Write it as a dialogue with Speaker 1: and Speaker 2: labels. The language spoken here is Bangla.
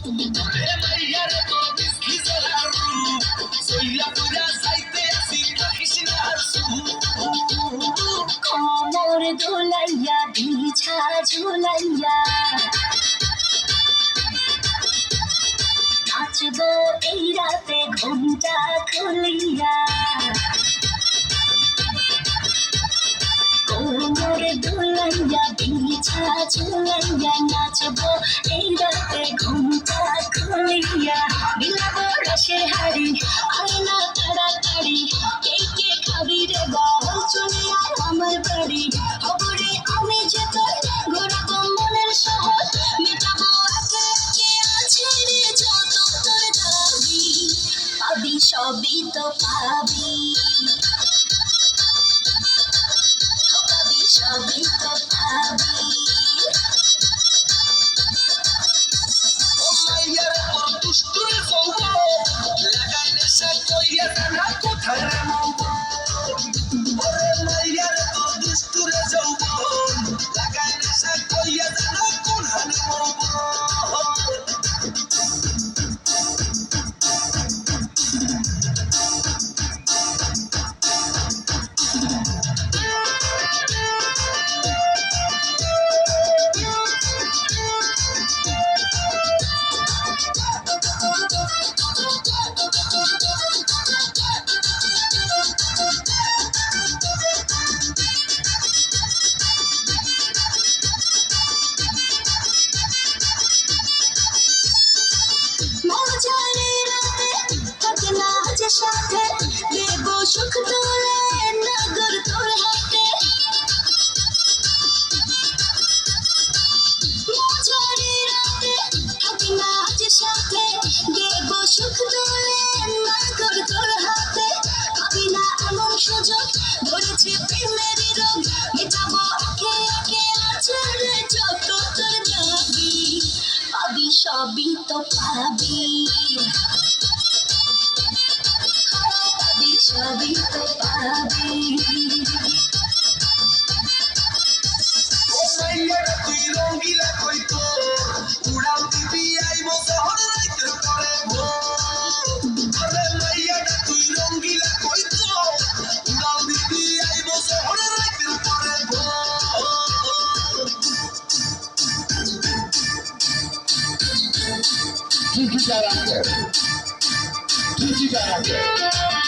Speaker 1: রে মাইয়ার তো বিস্কি জলারু সইয়া পুরা যাইতে আসি রাখিস না
Speaker 2: কোমর দোলাইয়া বিছা ঝুলাইয়া নাচবো এই রাতে ঘুমটা খুলিয়া কোমর দোলাইয়া বিছা ঝুলাইয়া নাচবো এই রাতে ঘুমটা খুলিয়া বিলাবো রসের হাড়ি আয়না তাড়াতাড়ি কে খাবি রে বল চলে আয় আমার বাড়ি খবরে আমি যে তোর ঘোরাবো মনের শহর মেটাবো একে একে আছে রে যত তোর দাবি পাবি সবই তো পাবি পাবি সবই তো পাবি
Speaker 1: ও মাইয়ার তো দুষ্টুর সৌগো লাগাই নেশা কইয়া জানা কোথায় রে মৌগো ওরে মাইয়ার তো দুষ্টুর সৌগো লাগাই নেশা কইয়া জানা কোথায় রে মৌগো
Speaker 2: মজারে রাতে থাকে না যে সাথে দেব সুখ তোলে নগর তোর হাতে মজারে রাতে থাকে না যে সাথে দেব সুখ তোলে নগর তোর হাতে পাবি না এমন সুযোগ ধরেছে প্রেমের রোগ মেটাবো একে একে আছে রে যত তোর দাবি পাবি সবই তো পাবি পাবি সবই তো পাবি
Speaker 1: ও মাইয়ার তুই রঙ্গিলা কইতো উড়াল দিবি আইবো শহর রাইতে পরে ভো ওরে মাইয়ার তুই রঙ্গিলা কইতো উড়াল দিবি আইবো শহর রাইতে পরে ভো
Speaker 3: কি কি গান আছে?